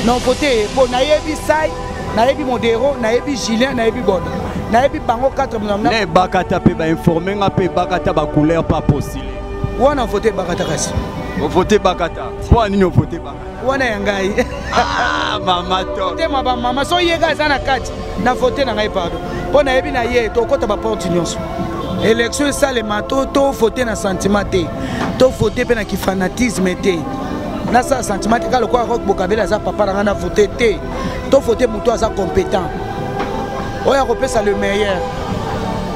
Non voté bon nayebi sai, nayebi modéro, nayebi Julien, nayebi Bodo. Nayebi bango 4 minutes. Ne bakata pe ba informer nga pe bakata ba couleur pas possible. On a voté bakata kasi. On voté bakata. Pour nini on voté bakata? On a yangai. Ah mama to. Te ma mama so yega sana kati. Na voté na ngai pardon. Pour nayebi na ye to kota ba porte nyonso. Élection ça le mato to voté na sentiment te. To voté pe na ki fanatisme te. Na sa sentiment te ka le quoi rock bokabela za papa na voté te. To voté muto za compétent. Oya kopesa le meilleur.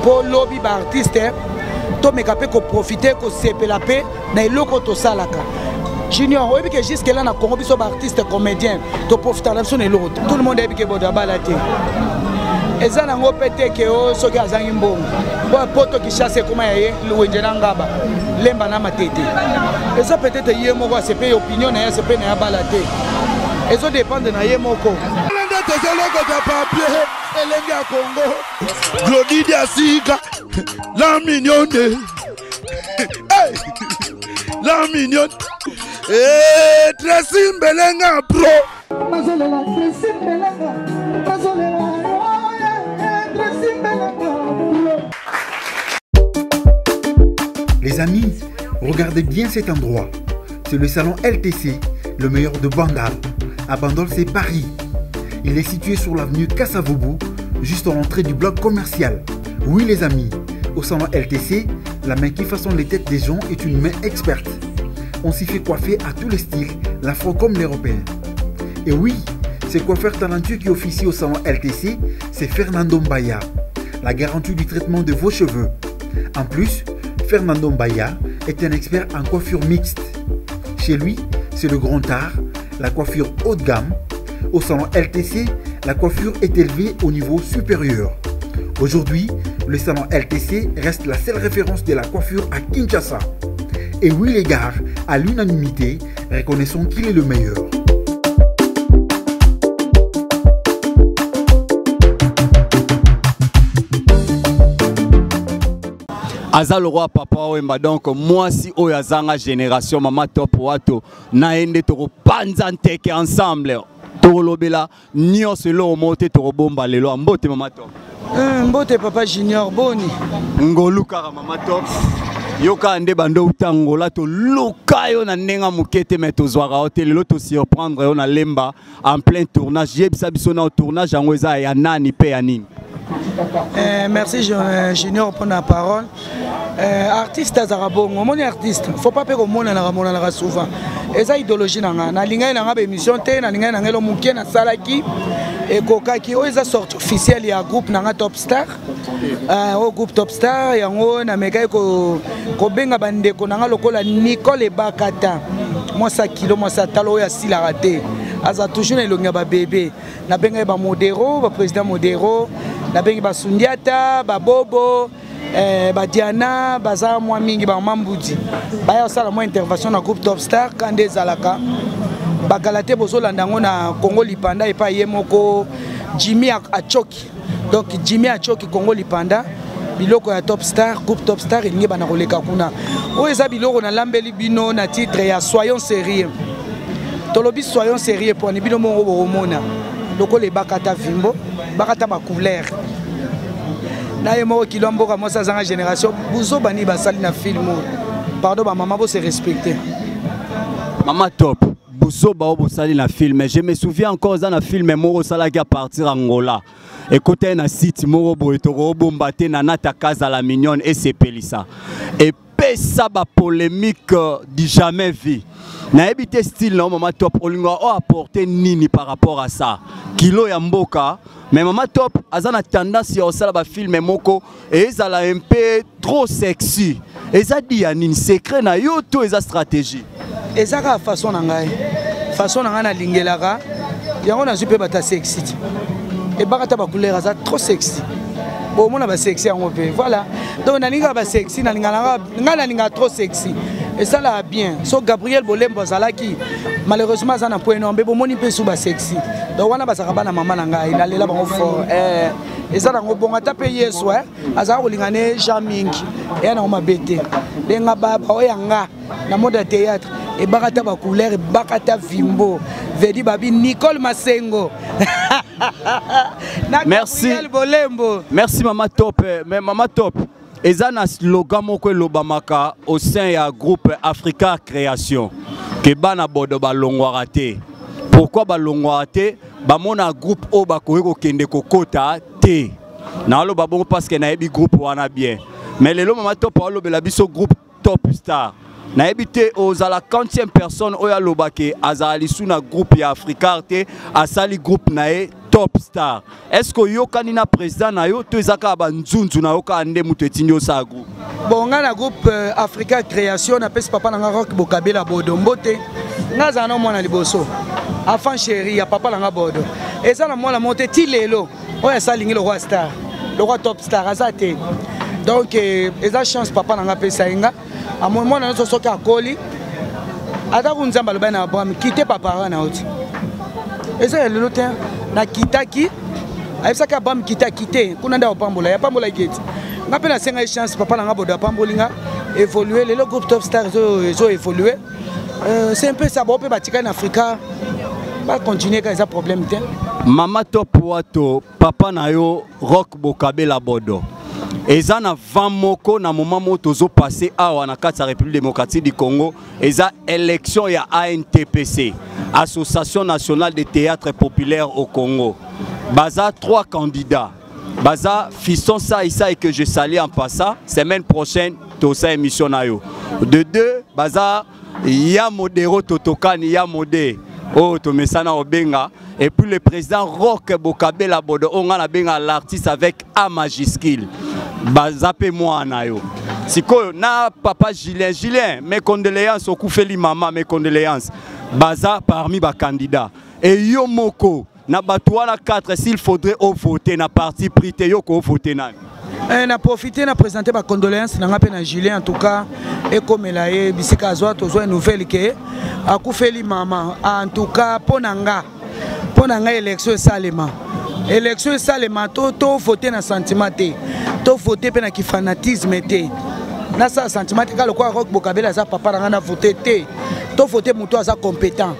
Pour lobby ba artiste, to mekape ko profiter ko sepela pe na eloko to salaka. Junior, oyebi que jusque là na Congo biso ba artiste comédien, to profiter la son eloko. Tout le monde ebi ke boda balate. Eza na ngo pete ke o soki azangi mbongo. Bo poto ki chasse kuma ye luwenje na ngaba. Lemba na matete. Eza peut-être ye moko sepe opinion na ye sepe na balate. Ezo dépendre na ye moko. Elengi à Congo, Glody Diasika, la mignonne, la mignonne, et Tracy Belenga pro. Les amis, regardez bien cet endroit. C'est le salon LTC, le meilleur de Bandal. À Bandol, c'est Paris. Il est situé sur l'avenue Kassavoubou, juste à l'entrée du bloc commercial. Oui les amis, au salon LTC, la main qui façonne les têtes des gens est une main experte. On s'y fait coiffer à tous les styles, l'afro comme l'européen. Et oui, ce coiffeur talentueux qui officie au salon LTC, c'est Fernando Mbaya, la garantie du traitement de vos cheveux. En plus, Fernando Mbaya est un expert en coiffure mixte. Chez lui, c'est le grand art, la coiffure haut de gamme. Au salon LTC, la coiffure est élevée au niveau supérieur. Aujourd'hui, le salon LTC reste la seule référence de la coiffure à Kinshasa. Et oui les gars, à l'unanimité, reconnaissons qu'il est le meilleur. Aza le roi papa Wemba, donc moi si oyazanga génération mama top wato naende toro panzanteke ensemble. Torolobela nio selo mote torobomba lelo mbote mama top. Mbote papa Junior boni. Ngoluka mama top. Yoka ande bando utangola to luka yo na nenga mukete meto zwara hotel lelo to surprendre yo na lemba en plein tournage. Yebisa biso na tournage yango eza ya nani pe ya nini. Merci Junior pour la parole. Artiste Azarabongo, mon artiste, faut pas perdre mon na souvent. Et ça idéologie nanga, na linga na ngaba émission te, na linga na ngelo mukie na salaki et koka ki o eza sorti officiel ya groupe nanga Top Star. Au groupe Top Star yango na meka ko benga bandeko nanga lokola Nicole Bakata. Moi ça kilo moi ça talo ya sila raté. Aza toujours na longa ba bébé. Na benga ba modéro, ba président modéro. Na bengi ba Sundiata, ba Bobo, ba Diana, baza mwa mingi ba Mambudi. Ba ya sala mo intervention na groupe Top Star kande zalaka. Ba Galate bozo landango na Congo Lipanda et pa yemoko Jimmy Achoki. Donc Jimmy Achoki Congo Lipanda biloko ya Top Star, groupe Top Star elingi bana koleka kuna. O eza biloko na lambeli bino na titre ya Soyons sérieux. Tolobi soyons sérieux pour ni bino mo bomona. Loko le bakata vimbo, bakata ba couleur. Na yemo kilombo ka mosa zanga génération, buzo bani basali na film. Pardon ba maman bo se respecter. Maman top. Buzo ba bo sali na film, je me souviens encore dans un film moro sala qui a partir Angola. Et côté na site moro bo etoro bombate na nata casa la mignonne et c'est pelissa. Et pesa ba polémique du jamais vu. Na ebité style non maman top olinga o apporter nini par rapport à ça. Kilo ya mboka mais maman top azana tendance ya osala ba film moko et ezala un peu trop sexy. Eza di ya nini secret na yo to eza stratégie. Ezaka façon na ngai. Façon na ngana lingelaka yango na zupe bata sexy. Et bakata ba couleur aza trop sexy. Bon mona ba sexy yango pe. Voilà. Donc na linga ba sexy na ngana linga trop sexy. Et ça là bien. So Gabriel Bolembo zalaki malheureusement ça na point non mais bon moni pe sous ba sexy. Donc wana ba sakaba na maman na ngai na lela bango fort. Et ça ngo bonga tape yeso aza ko lingane jamingi. Et na ma bete. Denga baba oyanga na mode théâtre. et bakata ba couleur et bakata vimbo vedi babi Nicole Masengo. Merci. Merci Mama Top. Mais Mama Top, ezana slogan moko lobamaka au sein ya groupe Africa Création que bana bodo balongwara te. Pourquoi balongwara te? Bamona groupe o bakoyeko kende kokota te. Na lo babongo parce que na yebi groupe wana bien. Mais lelo Mama Top alo bela biso groupe Top Star. Na ebité aux à la 40e personne oya lobake azali suna groupe ya Africa te asali groupe nae Top Star. Est-ce que yo kanina président na yo to ezaka ba nzunzu na yo ka ande mutu etinyo sa groupe? Bon nga na groupe Africa Création na pesi papa na Rock Bokabela Bodo mbote. Nga za na mwana liboso. Enfant chéri ya papa na Bodo. Eza na mwana monte ti lelo oya salingi le roi star. Le roi Top Star azate. Donc eza chance papa na pesa inga. A mon moment nous sommes à Koli. Ata kunzamba loba na Abraham quitter papa na oti. Et ça le lotin na kitaki. Aisa ka Abraham quitter kuna nda opambola ya pambola gate. Ngape na senga chance papa na bodo pambolinga évoluer le groupe Top Star zo évoluer. C'est un peu ça bon peut batika en Africa. Pas continuer quand ça problème té. Mama Top wato papa na yo Rock Bokabela Bodo. Eza na 20 moko na moment motozo passé awa na kati ya République démocratique du Congo eza élection ya ANTPC, Association nationale de théâtre populaire au Congo. Baza 3 candidats. Baza Fiston Saïssa et que je salue en passant, semaine prochaine tosa émission na yo. De 2 baza ya modero totokani ya modé. Oh tomesana obenga et puis le président Rock Bokabela Bodo on a benga l'artiste avec A majuscule. Bazape moi anayo. Siko na papa Julien, mes condoléances au Koufeli maman, mes condoléances. Baza parmi ba candidats. Et yo moko na batouana 4 s'il faudrait voter na parti prité yo ko voter na. Na profiter na présenter ma condoléances na ngapé na Julien en tout cas et comme la e bisika azwa tozo une nouvelle que a Koufeli maman en tout cas ponanga élection salema. Élection salema to voter na sentiment te. To voter pe na ki fanatisme te. Na sa sentiment ka le quoi Rock Bokabela za papa na voter te. To voter muto za compétent.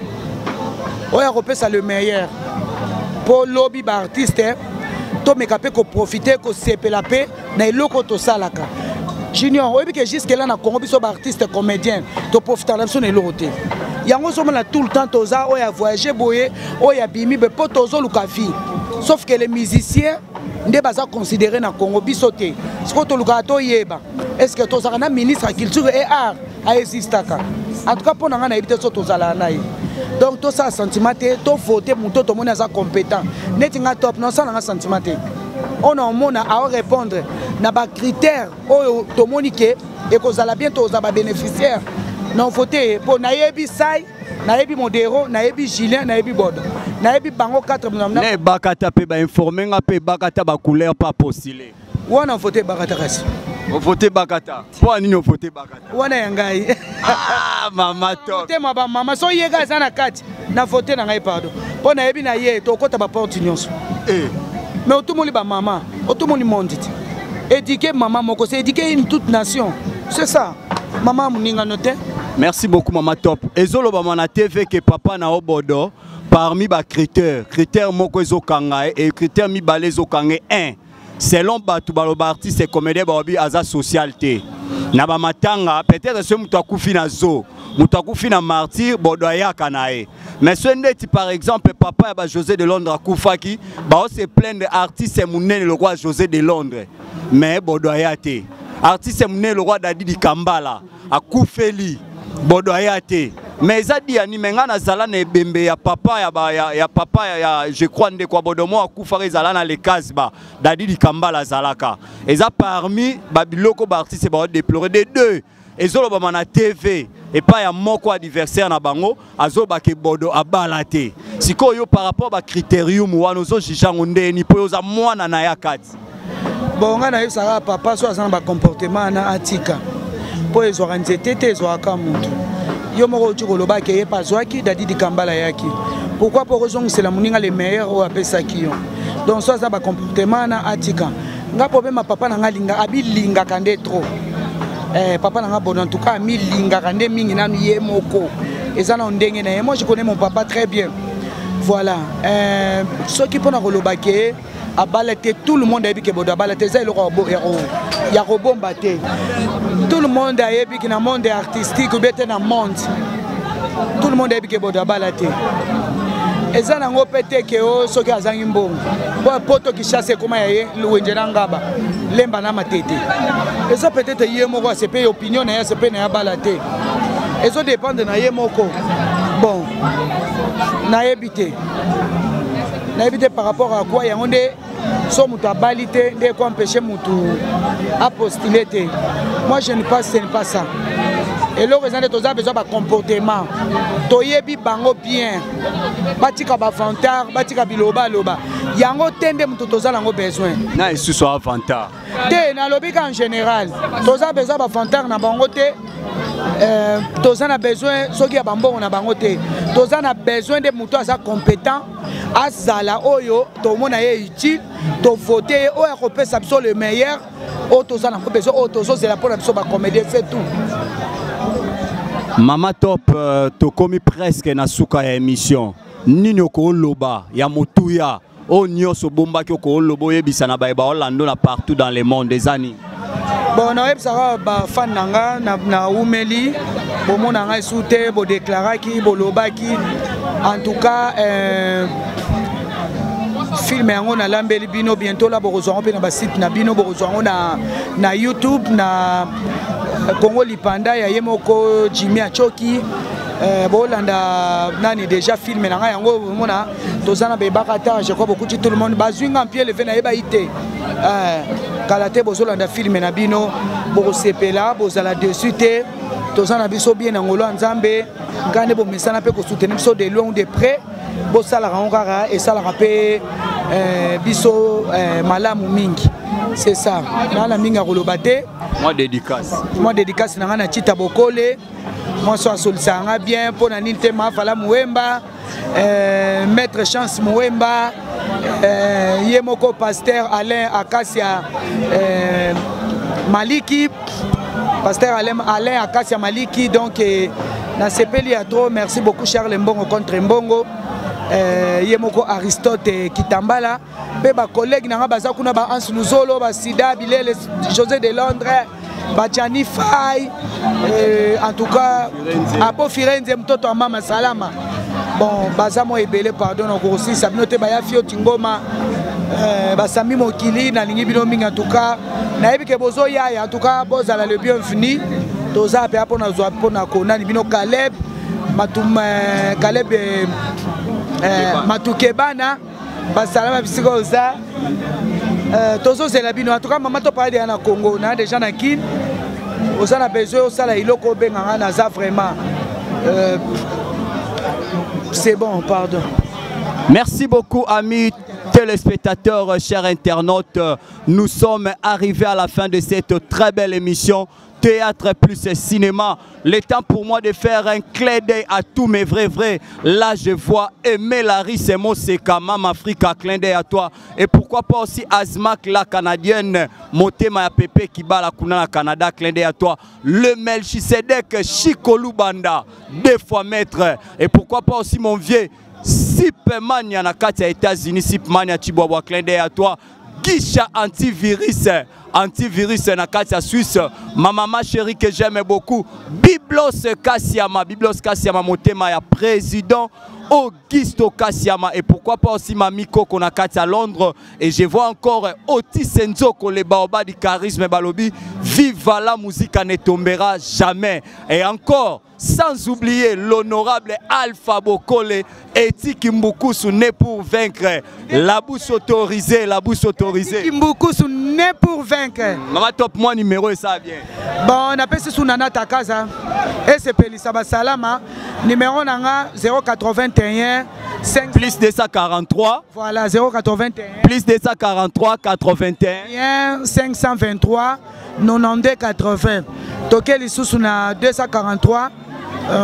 Oya repesa le meilleur. Pour lobby ba artiste to mekape ko profiter ko sepela pe na eloko to salaka. Junior oyebi que jusque là na Congo biso ba artiste comédien to profiter la son eloko te. Yango so mona tout le temps toza oya voyager boye oya bimi be po tozo lukafi. Sauf que les musiciens ne sont pas considérés dans le Congo. Est-ce que tu as un ministre de la culture et art à exister? En tout cas, pour nous, donc, tout ça, sentiment, tu votes pour tout le monde est compétent. N'est-ce pas top? Non, ça, c'est un sentiment. On a répondre à des critères tout le monde et que vous allez bientôt bénéficiaires. Non, voter pour Naïbi Sai, Naïbi Modero, Naïbi Julien, Naïbi Bodo. Naïbi Bango 4 minutes. Ne bakata pe ba informer pe bakata ba couleur pas postulé. Ou on a voté bakata reste. On voté bakata. Pour ni on voté bakata. Ou on a yangai. Ah Mama Top. Voté ma maman so yega za na kati. Na voté na ngai pardon. Pour Naïbi na ye to kota ba porte nyonso. Mais automoli ba maman, automoli monde. Éduquer maman moko c'est éduquer une toute nation. C'est ça. Maman muninga noté. Merci beaucoup Mama Top. Ezolo ba mana TV que papa na obodo. Parmi les critères moko ezokanga et critères mibale ezokanga 1 selon batu baloba artiste et comédien baobi aza socialité na ba matanga peut-être ce mutu akufi na zo mutu akufi na martyr bodo ayaka nae mais ce ndeti par exemple papa ba José de Londres akufaki ba se plaindre artiste munene le roi José de Londres mais bodo ayate artiste munene le roi Dadi Kambala akufeli bodo ayate. Mais ça dit animenga na zala na ebembe ya papa ya je crois nde kwa bodomo akufare zala na le kasba Dadi Kambala zalaka. Et ça parmi babiloko ba artiste ba déplorer des deux. Et zolo ba na TV et pas ya moko adversaire na bango azo ba ke bodo abalate. Sikoyo par rapport ba critérium wana zo jijango ndeni po yo za mwana na yakati. Bon nga na yo sara papa so azana ba comportement na atika. Po ezo ranzete te ezo akamuntu. Yo moko chikoloba ke pas zwaki Dadi Kambala yaki. Pourquoi pour raison c'est la muninga les meilleurs au apesa kiyo. Donc ça ba comportement na atika. Nga problème papa na ngalinga abi linga kande trop. Papa na nga bon en tout cas mi linga kande mingi na ye moko. Et ça, moi, je connais mon papa très bien. Voilà. Ceux qui prennent le baquet, à balater, tout le monde a dit que Bodo balater, ça, il y a robot batté. Tout le monde a dit que dans le monde artistique, ou bien dans le monde, tout le monde a dit que Bodo balater. Et ça, on a pété que ceux qui ont un bon, poto qui chasse comme il y a l'engaba, l'embana matete. Et ça peut-être y a moi, c'est pas opinion, c'est pas na balater. Et ça dépend de na yemoko. Bon, na habité par rapport à quoi il y a des so mutabalité de quoi empêcher mutu à postuler. Moi je ne pense ce n'est pas ça. Et le raison de tous a besoin de comportement. Toyebi bango bien. Batika ba fantar, batika biloba loba. Yango tende mutu toza lango besoin. Na ici soit fantar. Te na lobika en général. Toza besoin ba fantar na bango te. Toza na besoin soki ya bambongo na bango te. Toza na besoin de mutu asa compétent. Azala oyo to mona ye utile to voter oyo akopesa biso le meilleur o toza na besoin o tozo zela pour biso ba comédie c'est tout. Mama Top to komi presque na suka ya émission nini ko loba ya motuya o nyoso bomba ko lobo yebisa na ba Orlando na partout dans le monde des années. Bon na yebisa ba fan nanga na umeli bo mona ngai soute bo déclaraki bo lobaki en tout cas film yango na lambeli bino bientôt là bokozwa pe na ba site na bino bokozwa na YouTube na Congo Lipanda ya yemoko Jimmy Achoki bolanda nani déjà filmé na yango mona tozana be bakata je crois beaucoup tout le monde bazwinga en pied levé na yeba ité kalate bozolanda filmé na bino bokosepela bozala dessus te tozana biso bien na ngolo nzambe ngane bo mesana pe ko soutenir biso de loin ou de près bo sala rangara et sala rapé biso malamu mingi c'est ça na la minga kolobate moi dédicace na ngana chita bokole moi so asolisanga bien pour na ninte ma fala muemba maître chance muemba yemoko pasteur Alain Akasia Maliki pasteur Alain Akasia Maliki donc na sepeli à trop merci beaucoup Charles Mbongo contre Mbongo yemoko Aristote Kitambala pe ba collègue na baza kuna ba Ans Luzolo ba Sida Bilele José de Londres ba Gianni Fay en tout cas Apo Firenze mtoto wa mama salama bon baza mo ebele pardon na ko aussi sabinote ba ya fio tingoma ba Sami Mokili na lingi bino mingi en tout cas na ebike bozo ya en tout cas bozala le bienvenu toza pe apo na zo apo na kona bino Caleb matum Caleb Matukebana basalama bisiko za tozo zela bino en tout cas Mama Top parler na Congo na déjà na kin oza na besoin osala iloko benganga na za vraiment c'est bon pardon. Merci beaucoup amis téléspectateurs, chers internautes, nous sommes arrivés à la fin de cette très belle émission Théâtre plus cinéma. Le temps pour moi de faire un clin d'œil à tous mes vrais. Là je vois Aimé Larry, c'est mon Seka, Mam Africa, clin d'œil à toi. Et pourquoi pas aussi Azmak la canadienne, Motema ya Pepe qui bat la Kuna la Canada, clin d'œil à toi. Le Melchisedek Chikolu Banda, 2 fois maître. Et pourquoi pas aussi mon vieux Sipmania na Katia États-Unis, Sipmania Chiboua, clin d'œil à toi. Gisha antivirus na Katia Suisse, ma maman chérie que j'aime beaucoup, Biblos Kassiama Motema ya président Augusto Kassiama et pourquoi pas aussi Mamiko qu'on a Katia Londres et je vois encore Otis Nzoko le baoba du charisme balobi, viva la musique ne tombera jamais et encore sans oublier l'honorable Alpha Bokole et Tikimbukusu né pour vaincre. La bouche autorisée. Tikimbukusu né pour vaincre. Maman Top, moi numéro et ça bien. Bon, on appelle ce Nana Takaza. Et c'est Pelisaba Salama. Numéro nanga 081 5 plus 243. Voilà 081 plus 243 81 523 92 80. Toquel Issou na 243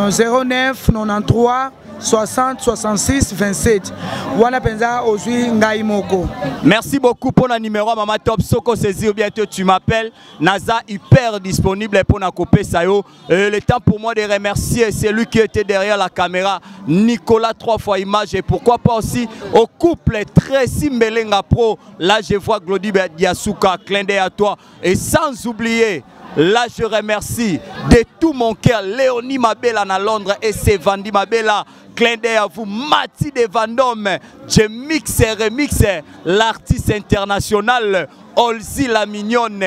09 93 60 66 27. Wana penza ozui ngai moko. Merci beaucoup pour le numéro Mama Top. Soko saisir bientôt tu m'appelles. Naza hyper disponible pour na couper ça yo. Le temps pour moi de remercier celui qui était derrière la caméra, Nicolas 3 fois image, et pourquoi pas aussi au couple Tracy Mbelenga Pro. Là je vois Glody Diasuka, clin d'œil à toi, et sans oublier. Là, je remercie de tout mon cœur Léonie Mabela à Londres et Sevandi Mabela. Clin d'œil à vous, Mati de Vendôme. Je mixe et remixe l'artiste international Olzi la mignonne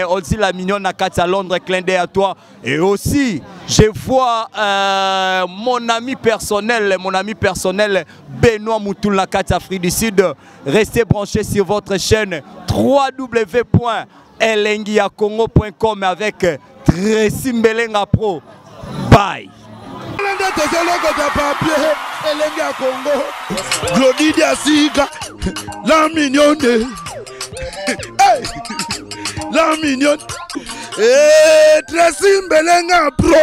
à Katia Londres. Clin d'œil à toi. Et aussi, je vois mon ami personnel Benoît Moutoul à Katia Afrique du Sud. Restez branchés sur votre chaîne www.elengiacongo.com avec Tracy Mbelenga Pro. Bye. Glody Diasuka, la mignonne. Hey, la mignonne. Tracy Mbelenga Pro.